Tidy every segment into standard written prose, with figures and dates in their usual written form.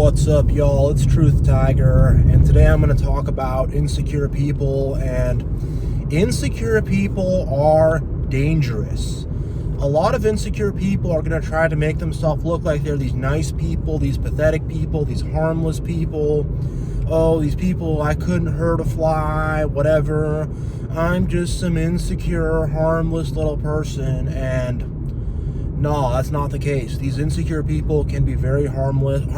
What's up, y'all? It's Truth Tiger, and today I'm going to talk about insecure people. And insecure people are dangerous. A lot of insecure people are going to try to make themselves look like they're these nice people, these pathetic people, these harmless people. Oh, these people, I couldn't hurt a fly, whatever. I'm just some insecure, harmless little person. And no, that's not the case. These insecure people can be very harmful, and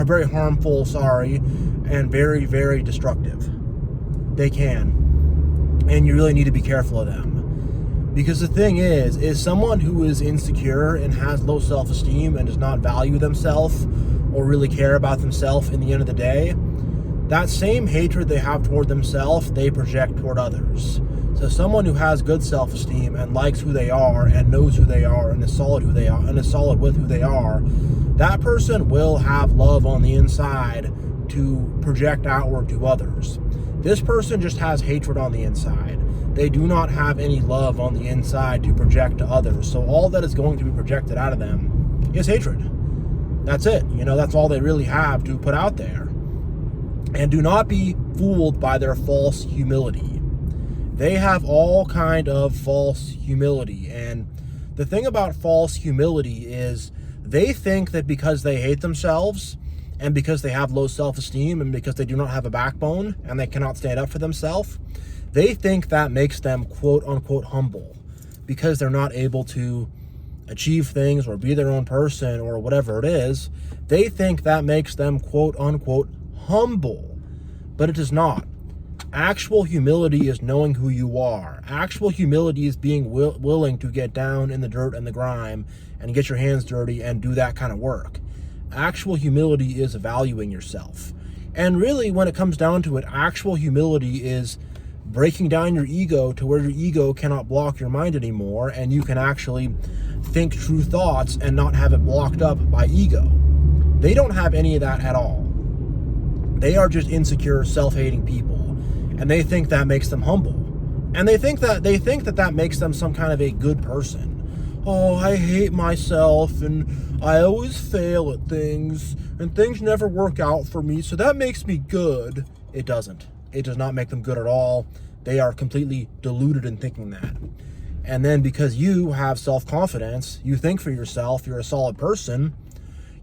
very, very destructive. They can. And you really need to be careful of them. Because the thing is someone who is insecure and has low self-esteem and does not value themselves or really care about themselves in the end of the day, that same hatred they have toward themselves, they project toward others. So someone who has good self-esteem and likes who they are and knows who they are and is solid who they are and is solid with who they are, that person will have love on the inside to project outward to others. This person just has hatred on the inside. They do not have any love on the inside to project to others. So all that is going to be projected out of them is hatred. That's it. That's all they really have to put out there. And do not be fooled by their false humility. They have all kind of false humility. And the thing about false humility is they think that because they hate themselves and because they have low self-esteem and because they do not have a backbone and they cannot stand up for themselves, they think that makes them quote unquote humble because they're not able to achieve things or be their own person or whatever it is. They think that makes them quote unquote humble, but it does not. Actual humility is knowing who you are. Actual humility is being willing to get down in the dirt and the grime and get your hands dirty and do that kind of work. Actual humility is valuing yourself. And really, when it comes down to it, actual humility is breaking down your ego to where your ego cannot block your mind anymore, and you can actually think true thoughts and not have it blocked up by ego. They don't have any of that at all. They are just insecure, self-hating people. And they think that makes them humble. And they think that makes them some kind of a good person. Oh, I hate myself and I always fail at things and things never work out for me, so that makes me good. It doesn't. It does not make them good at all. They are completely deluded in thinking that. And then because you have self-confidence, you think for yourself, you're a solid person,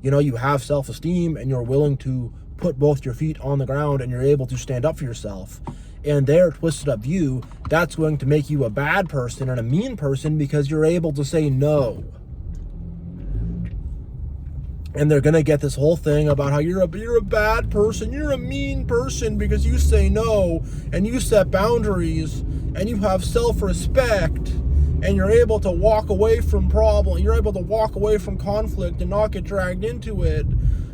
you have self-esteem and you're willing to put both your feet on the ground and you're able to stand up for yourself. And their twisted up view, that's going to make you a bad person and a mean person because you're able to say no. And they're going to get this whole thing about how you're a bad person, you're a mean person because you say no and you set boundaries and you have self-respect and you're able to walk away from problems, you're able to walk away from conflict and not get dragged into it.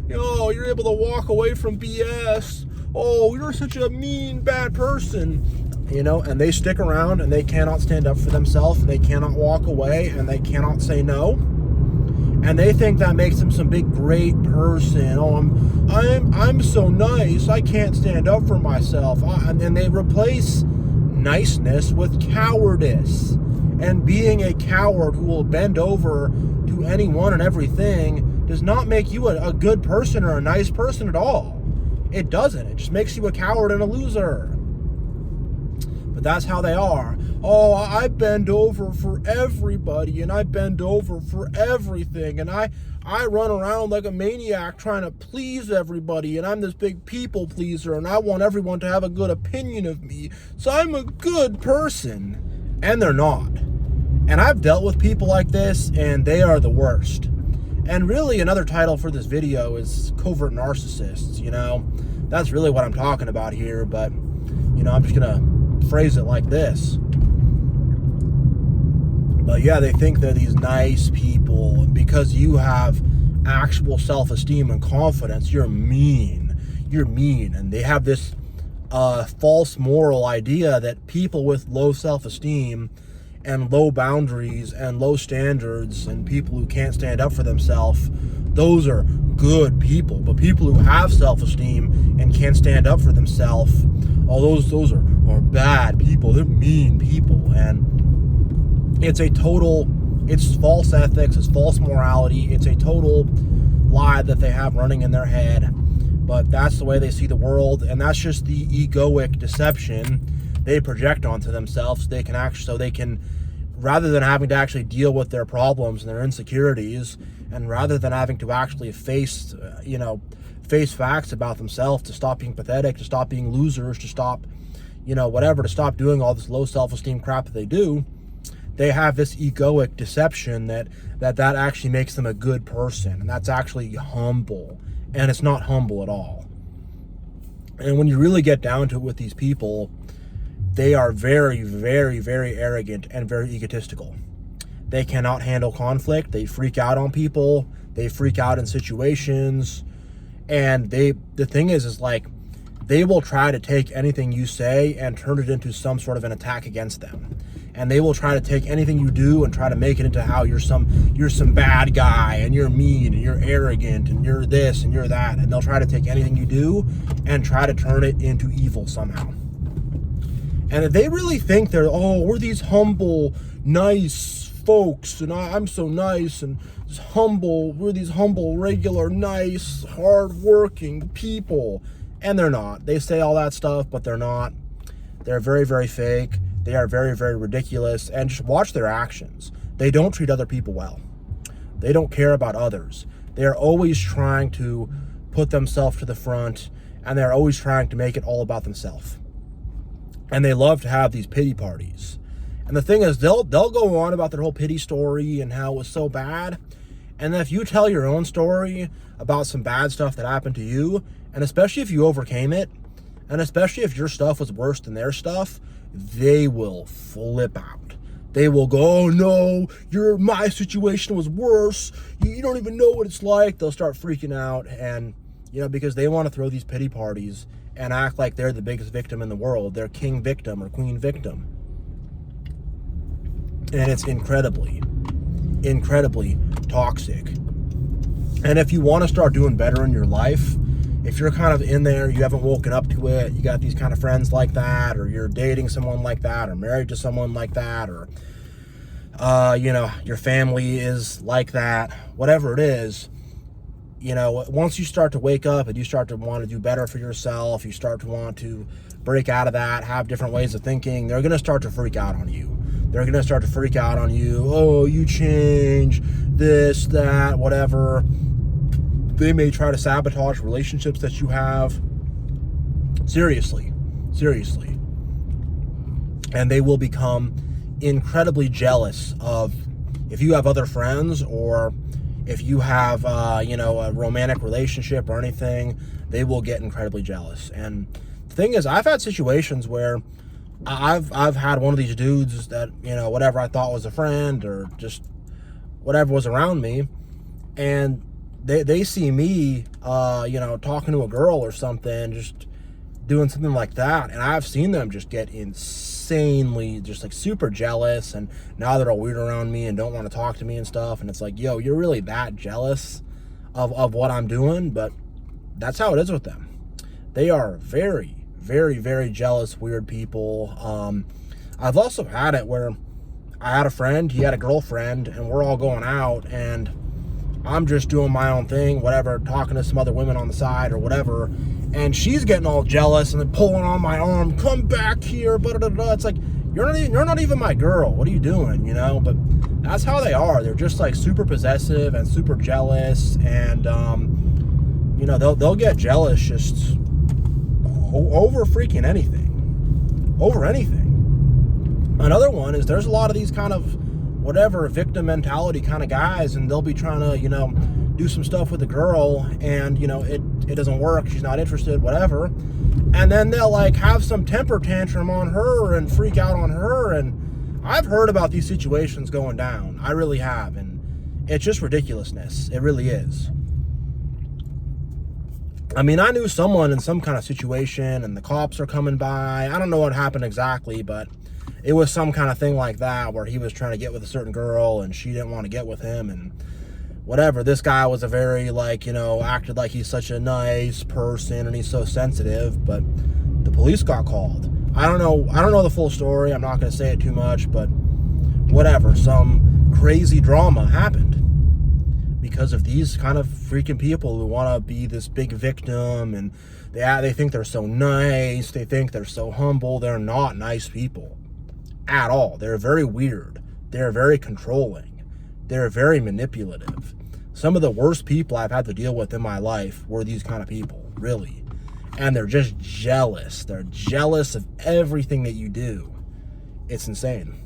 You're able to walk away from BS. Oh, you're such a mean, bad person. And they stick around and they cannot stand up for themselves. And they cannot walk away and they cannot say no. And they think that makes them some big, great person. Oh, I'm so nice. I can't stand up for myself. And then they replace niceness with cowardice. And being a coward who will bend over to anyone and everything does not make you a good person or a nice person at all. It doesn't. It just makes you a coward and a loser. But that's how they are. Oh, I bend over for everybody and I bend over for everything and I run around like a maniac trying to please everybody and I'm this big people pleaser and I want everyone to have a good opinion of me. So I'm a good person. And they're not. And I've dealt with people like this and they are the worst. And really another title for this video is Covert Narcissists, That's really what I'm talking about here, but, I'm just going to phrase it like this. But yeah, they think they're these nice people, and because you have actual self-esteem and confidence, you're mean. You're mean, and they have this false moral idea that people with low self-esteem and low boundaries and low standards and people who can't stand up for themselves, those are good people. But people who have self-esteem and can't stand up for themselves, those are bad people. They're mean people. And it's false ethics, it's false morality, it's a total lie that they have running in their head but that's the way they see the world, and that's just the egoic deception they project onto themselves. They can rather than having to actually deal with their problems and their insecurities, and rather than having to actually face facts about themselves, to stop being pathetic, to stop being losers, to stop to stop doing all this low self-esteem crap that they do, they have this egoic deception that actually makes them a good person, and that's actually humble, and it's not humble at all. And when you really get down to it with these people, they are very, very, very arrogant and very egotistical. They cannot handle conflict. They freak out on people. They freak out in situations. And the thing is like, they will try to take anything you say and turn it into some sort of an attack against them. And they will try to take anything you do and try to make it into how you're some bad guy, and you're mean, and you're arrogant, and you're this and you're that. And they'll try to take anything you do and try to turn it into evil somehow. And if they really think we're these humble, nice folks, and I'm so nice and humble, we're these humble, regular, nice, hard-working people. And they're not. They say all that stuff, but they're not. They're very, very fake. They are very, very ridiculous. And just watch their actions. They don't treat other people well. They don't care about others. They are always trying to put themselves to the front, and they're always trying to make it all about themselves. And they love to have these pity parties. And the thing is, they'll go on about their whole pity story and how it was so bad. And then if you tell your own story about some bad stuff that happened to you, and especially if you overcame it, and especially if your stuff was worse than their stuff, they will flip out. They will go, oh no, my situation was worse. You don't even know what it's like. They'll start freaking out, and because they want to throw these pity parties and act like they're the biggest victim in the world. They're king victim or queen victim. And it's incredibly, incredibly toxic. And if you want to start doing better in your life, if you're kind of in there, you haven't woken up to it, you got these kind of friends like that, or you're dating someone like that, or married to someone like that, or your family is like that, whatever it is, once you start to wake up and you start to want to do better for yourself, you start to want to break out of that, have different ways of thinking, they're going to start to freak out on you. They're going to start to freak out on you. Oh, you change, this, that, whatever. They may try to sabotage relationships that you have. Seriously. And they will become incredibly jealous of if you have other friends, or if you have, a romantic relationship or anything. They will get incredibly jealous. And the thing is, I've had situations where I've had one of these dudes that, whatever I thought was a friend or just whatever was around me, and they see me, talking to a girl or something, just doing something like that, and I've seen them just get insanely, just like super jealous, and now they're all weird around me and don't want to talk to me and stuff, and it's like, yo, you're really that jealous of what I'm doing? But that's how it is with them. They are very, very, very jealous, weird people. I've also had it where I had a friend, he had a girlfriend, and we're all going out, and I'm just doing my own thing, whatever, talking to some other women on the side or whatever, and she's getting all jealous and then pulling on my arm, come back here, blah, blah, blah. It's like, you're not even my girl. What are you doing, But that's how they are. They're just like super possessive and super jealous, and they'll get jealous just over freaking anything. Over anything. Another one is there's a lot of these kind of whatever victim mentality kind of guys, and they'll be trying to do some stuff with a girl, and it doesn't work, she's not interested, whatever, and then they'll like have some temper tantrum on her and freak out on her. And I've heard about these situations going down. I really have, and it's just ridiculousness. It really is. I mean, I knew someone in some kind of situation, and the cops are coming by. I don't know what happened exactly, but it was some kind of thing like that where he was trying to get with a certain girl and she didn't want to get with him, and whatever. This guy was a very acted like he's such a nice person and he's so sensitive, but the police got called. I don't know the full story. I'm not going to say it too much, but whatever. Some crazy drama happened because of these kind of freaking people who want to be this big victim, and they think they're so nice, they think they're so humble. They're not nice people at all. They're very weird. They're very controlling. They're very manipulative. Some of the worst people I've had to deal with in my life were these kind of people, really. And they're just jealous. They're jealous of everything that you do. It's insane.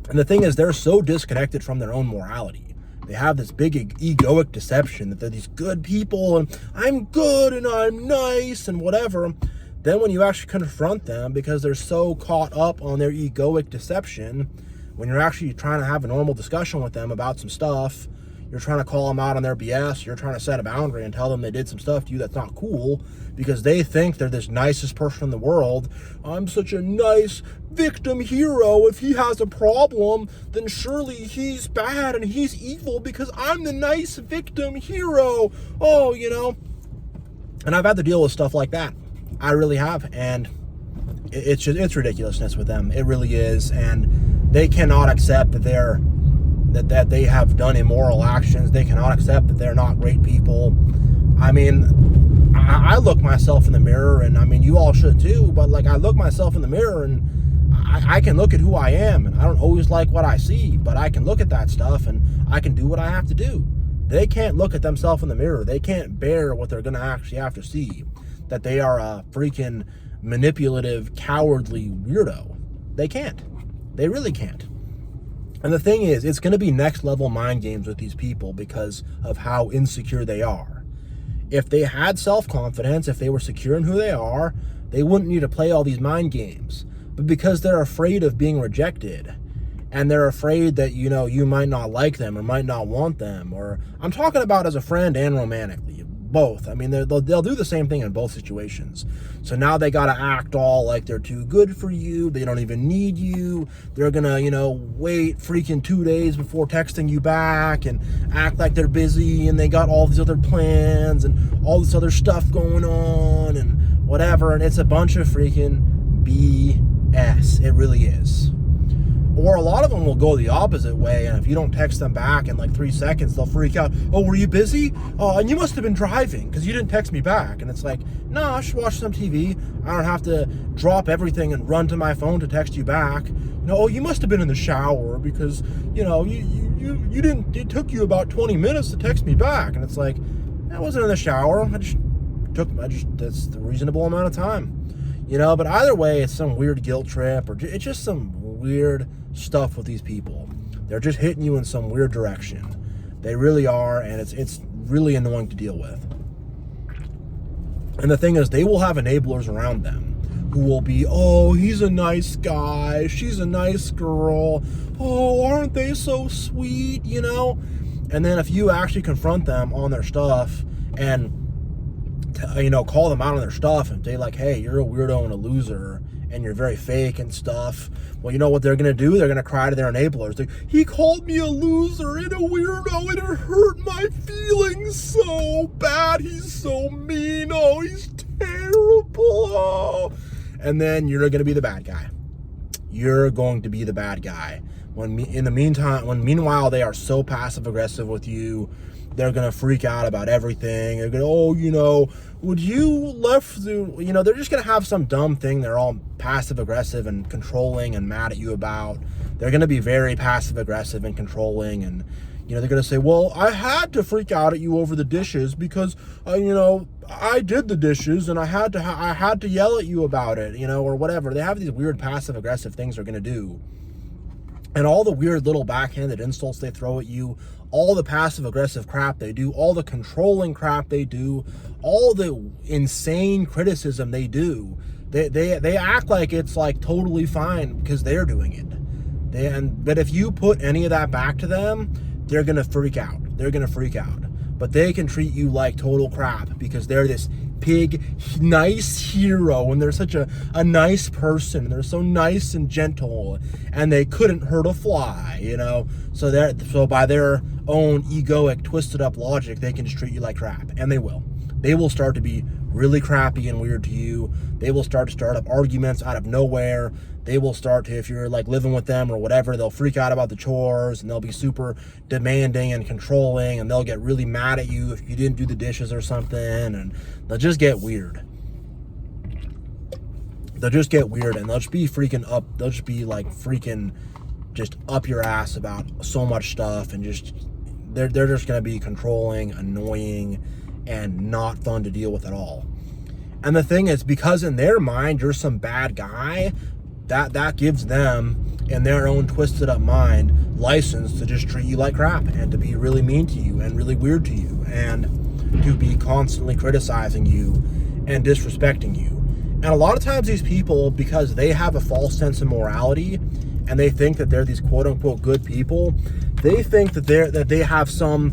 And the thing is, they're so disconnected from their own morality. They have this big egoic deception that they're these good people, and I'm good and I'm nice and whatever. Then when you actually confront them, because they're so caught up on their egoic deception, when you're actually trying to have a normal discussion with them about some stuff, you're trying to call them out on their BS, you're trying to set a boundary and tell them they did some stuff to you that's not cool, because they think they're this nicest person in the world. I'm such a nice victim hero. If he has a problem, then surely he's bad and he's evil because I'm the nice victim hero. Oh, And I've had to deal with stuff like that. I really have. And it's ridiculousness with them. It really is. And they cannot accept that they have done immoral actions. They cannot accept that they're not great people. I mean, I look myself in the mirror, and I mean, you all should too, but like, I look myself in the mirror and I can look at who I am, and I don't always like what I see, but I can look at that stuff and I can do what I have to do. They can't look at themselves in the mirror. They can't bear what they're going to actually have to see, that they are a freaking manipulative, cowardly weirdo. They can't. They really can't. And the thing is, it's going to be next level mind games with these people because of how insecure they are. If they had self-confidence, if they were secure in who they are, they wouldn't need to play all these mind games. But because they're afraid of being rejected, and they're afraid that, you might not like them or might not want them, or I'm talking about as a friend and romantically, both. I mean, they'll do the same thing in both situations. So now they got to act all like they're too good for you. They don't even need you. They're going to, wait freaking 2 days before texting you back and act like they're busy and they got all these other plans and all this other stuff going on and whatever. And it's a bunch of freaking BS. It really is. Or a lot of them will go the opposite way, and if you don't text them back in like 3 seconds, they'll freak out. Oh, were you busy? Oh, and you must have been driving because you didn't text me back. And it's like, no, I should watch some TV. I don't have to drop everything and run to my phone to text you back. Oh, you must have been in the shower because, you didn't, it took you about 20 minutes to text me back. And it's like, I wasn't in the shower. That's the reasonable amount of time. But either way, it's some weird guilt trip, or it's just some weird stuff with these people. They're just hitting you in some weird direction. They really are, and it's really annoying to deal with. And the thing is, they will have enablers around them who will be, oh, he's a nice guy, she's a nice girl, oh, aren't they so sweet, And then if you actually confront them on their stuff and call them out on their stuff and say like, hey, you're a weirdo and a loser and you're very fake and stuff, well, you know what they're going to do? They're going to cry to their enablers. He called me a loser and a weirdo and it hurt my feelings so bad. He's so mean. Oh, he's terrible. Oh. And then you're going to be the bad guy. You're going to be the bad guy. Meanwhile, they are so passive aggressive with you. They're going to freak out about everything. They're going to, would you left the, they're just going to have some dumb thing they're all passive aggressive and controlling and mad at you about. They're going to be very passive aggressive and controlling, and, they're going to say, well, I had to freak out at you over the dishes because, I did the dishes and I had to yell at you about it, or whatever. They have these weird passive aggressive things they're going to do. And all the weird little backhanded insults they throw at you, all the passive-aggressive crap they do, all the controlling crap they do, all the insane criticism they do, they act like it's like totally fine because they're doing it. But if you put any of that back to them, they're going to freak out. They're going to freak out. But they can treat you like total crap because they're this big, nice hero, and they're such a nice person, and they're so nice and gentle, and they couldn't hurt a fly, So by their own egoic, twisted up logic, they can just treat you like crap, and they will. they will start to be really crappy and weird to you. They will start up arguments out of nowhere. They will start to, if you're like living with them or whatever, they'll freak out about the chores, and they'll be super demanding and controlling, and they'll get really mad at you if you didn't do the dishes or something, and they'll just get weird. They'll just get weird, and they'll just be freaking up. They'll just be like freaking just up your ass about so much stuff, and just they're just going to be controlling, annoying, and not fun to deal with at all. And the thing is, because in their mind you're some bad guy, that gives them, in their own twisted up mind, license to just treat you like crap, and to be really mean to you and really weird to you, and to be constantly criticizing you and disrespecting you. And a lot of times these people, because they have a false sense of morality, and they think that they're these quote unquote good people, they think that they have some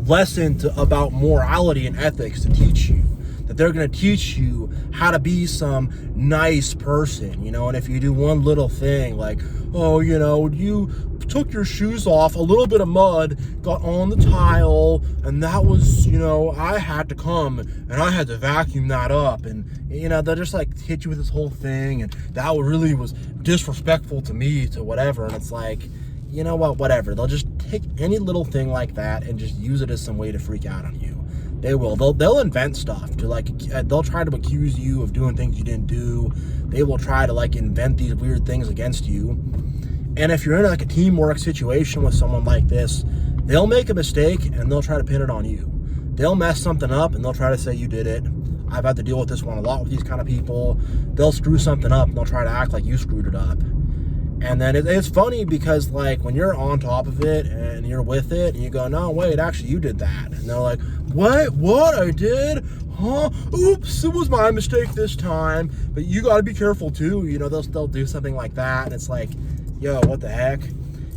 lesson about morality and ethics to teach you, that they're going to teach you how to be some nice person, and if you do one little thing like, you took your shoes off, a little bit of mud got on the tile, and that was, I had to come and I had to vacuum that up, and they'll just like hit you with this whole thing, and that really was disrespectful to me, to whatever. And it's like, you know what, whatever. They'll just take any little thing like that and just use it as some way to freak out on you. They will. They'll invent stuff to they'll try to accuse you of doing things you didn't do. They will try to invent these weird things against you. And if you're in a teamwork situation with someone like this, they'll make a mistake and they'll try to pin it on you. They'll mess something up and they'll try to say you did it. I've had to deal with this one a lot with these kind of people. They'll screw something up and they'll try to act like you screwed it up. And then it's funny because when you're on top of it and you're with it and you go, no, wait, actually you did that. And they're like, what I did? Huh? Oops, it was my mistake this time. But you got to be careful too. They'll do something like that. And it's like, yo, what the heck?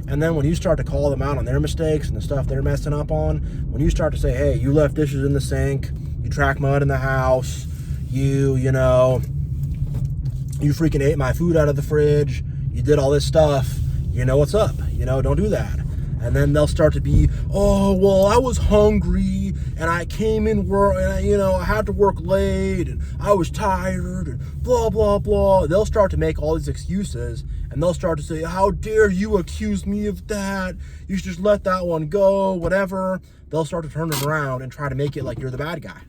And then when you start to call them out on their mistakes and the stuff they're messing up on, when you start to say, hey, you left dishes in the sink, you tracked mud in the house, you freaking ate my food out of the fridge, you did all this stuff, what's up, don't do that. And then they'll start to be, oh, well, I was hungry and I came in work and I had to work late and I was tired and blah, blah, blah. They'll start to make all these excuses and they'll start to say, how dare you accuse me of that? You should just let that one go, whatever. They'll start to turn it around and try to make it like you're the bad guy.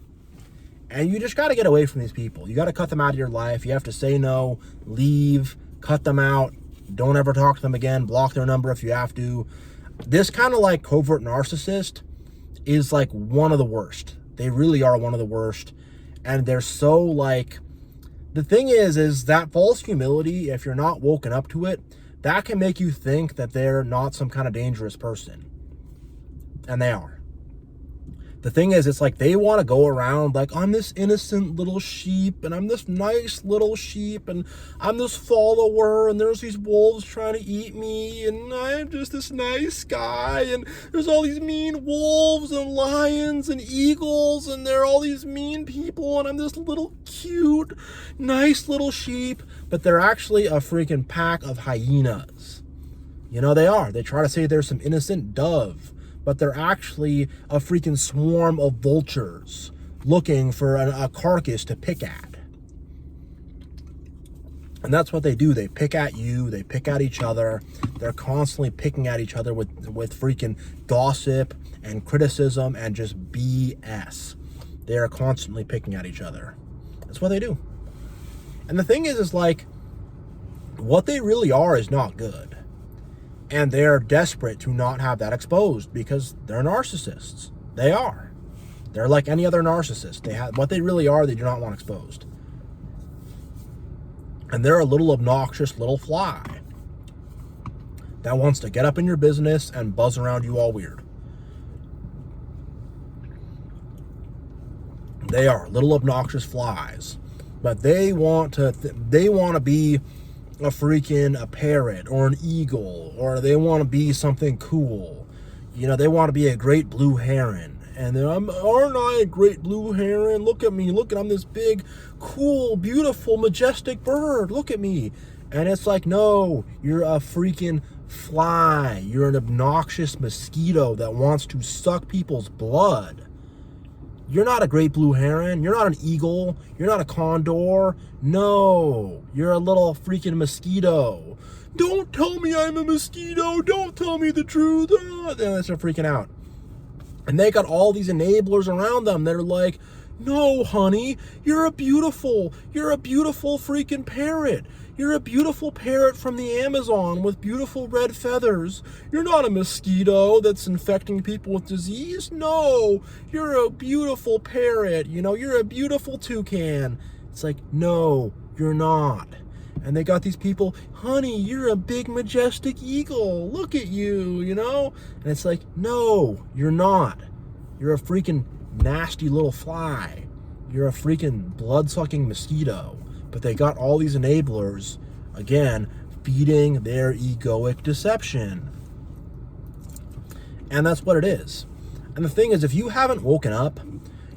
And you just got to get away from these people. You got to cut them out of your life. You have to say no, leave, cut them out. Don't ever talk to them again. Block their number if you have to. This kind of covert narcissist is one of the worst. They really are one of the worst. And they're so the thing is that false humility, if you're not woken up to it, that can make you think that they're not some kind of dangerous person. And they are. The thing is, it's they want to go around I'm this innocent little sheep, and I'm this nice little sheep, and I'm this follower, and there's these wolves trying to eat me, and I'm just this nice guy, and there's all these mean wolves and lions and eagles, and they're all these mean people, and I'm this little cute, nice little sheep, but they're actually a freaking pack of hyenas. They are. They try to say they're some innocent dove, but they're actually a freaking swarm of vultures looking for a carcass to pick at. And that's what they do. They pick at you. They pick at each other. They're constantly picking at each other with freaking gossip and criticism and just BS. They are constantly picking at each other. That's what they do. And the thing is what they really are is not good. And they're desperate to not have that exposed because they're narcissists. They are. They're like any other narcissist. What they really are, they do not want exposed. And they're a little obnoxious little fly that wants to get up in your business and buzz around you all weird. They are little obnoxious flies, but they want to be a parrot or an eagle, or they want to be something cool. They want to be a great blue heron. And aren't I a great blue heron? Look at me. I'm this big, cool, beautiful, majestic bird. Look at me. And it's no, you're a freaking fly. You're an obnoxious mosquito that wants to suck people's blood. You're not a great blue heron. You're not an eagle. You're not a condor. No, you're a little freaking mosquito. Don't tell me I'm a mosquito. Don't tell me the truth. And they start freaking out. And they got all these enablers around them that are like, no, honey, you're a beautiful freaking parrot. You're a beautiful parrot from the Amazon with beautiful red feathers. You're not a mosquito that's infecting people with disease. No, you're a beautiful parrot. You know, you're a beautiful toucan. It's like, no, you're not. And they got these people, honey, you're a big, majestic eagle. Look at you, you know? And it's like, no, you're not. You're a freaking nasty little fly. You're a freaking blood-sucking mosquito. But they got all these enablers, again, feeding their egoic deception. And that's what it is. And the thing is, if you haven't woken up,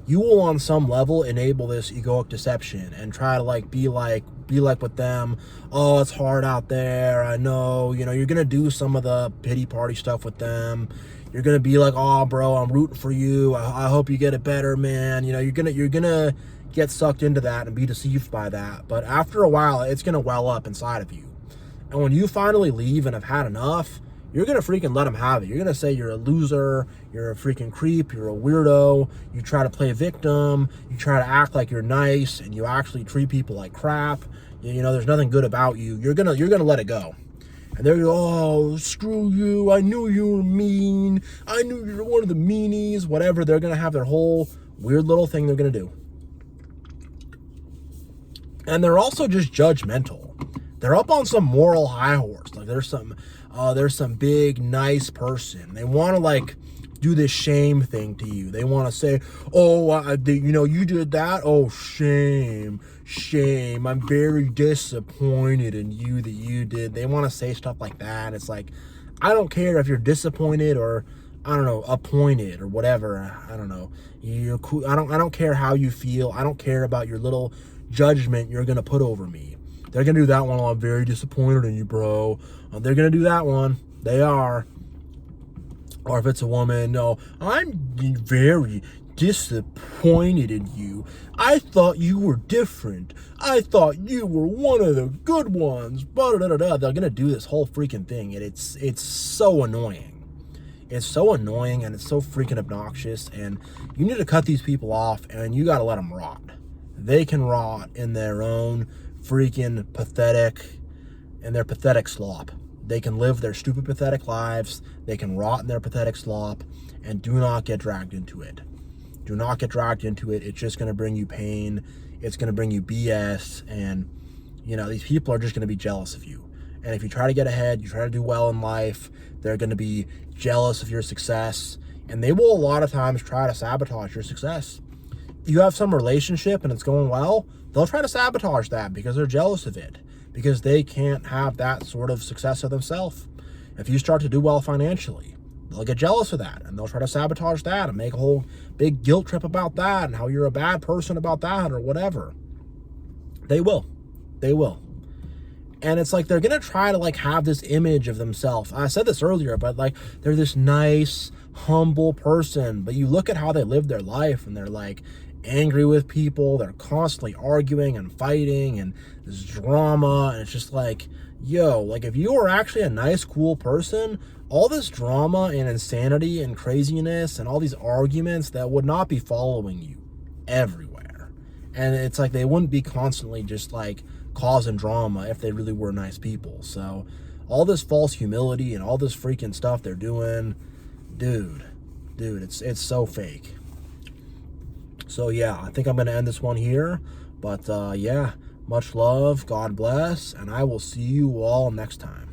you will on some level enable this egoic deception and try to be like with them. Oh, it's hard out there. I know, you know, you're going to do some of the pity party stuff with them. You're going to be like, oh, bro, I'm rooting for you. I hope you get it better, man. You know, you're going to get sucked into that and be deceived by that. But after a while, it's going to well up inside of you. And when you finally leave and have had enough, you're going to freaking let them have it. You're going to say you're a loser, you're a freaking creep, you're a weirdo, you try to play victim, you try to act like you're nice, and you actually treat people like crap. You know, there's nothing good about you. You're gonna let it go. And they're going, oh, screw you, I knew you were mean, I knew you were one of the meanies, whatever. They're going to have their whole weird little thing they're going to do. And they're also just judgmental. They're up on some moral high horse. Like there's some big, nice person. They want to do this shame thing to you. They want to say, oh, you know, you did that. Oh, shame. I'm very disappointed in you that you did. They want to say stuff like that. It's like, I don't care if you're disappointed or, I don't know, appointed or whatever. I don't know. You're cool. I don't care how you feel. I don't care about your little judgment you're going to put over me. They're going to do that one. Oh, I'm very disappointed in you, bro. They're going to do that one. They are. Or if it's a woman, no, I'm very disappointed in you. I thought you were different. I thought you were one of the good ones. They're going to do this whole freaking thing, and it's so annoying. It's so annoying, and it's so freaking obnoxious, and you need to cut these people off, and you got to let them rot. They can rot in their own freaking pathetic slop. They can live their stupid, pathetic lives. They can rot in their pathetic slop, and do not get dragged into it. Do not get dragged into it. It's just going to bring you pain. It's going to bring you BS, and, you know, these people are just going to be jealous of you. And if you try to get ahead, you try to do well in life, they're going to be jealous of your success, and they will a lot of times try to sabotage your success. You have some relationship and it's going well, they'll try to sabotage that because they're jealous of it, because they can't have that sort of success of themselves. If you start to do well financially, they'll get jealous of that, and they'll try to sabotage that and make a whole big guilt trip about that and how you're a bad person about that or whatever. They will. And it's like they're going to try to have this image of themselves. I said this earlier, but they're this nice, humble person, but you look at how they live their life and they're angry with people. They're constantly arguing and fighting and there's drama, and it's just if you were actually a nice, cool person, all this drama and insanity and craziness and all these arguments that would not be following you everywhere. And it's they wouldn't be constantly just causing drama if they really were nice people. So all this false humility and all this freaking stuff they're doing, dude, it's so fake. So yeah, I think I'm going to end this one here. But yeah, much love, God bless, and I will see you all next time.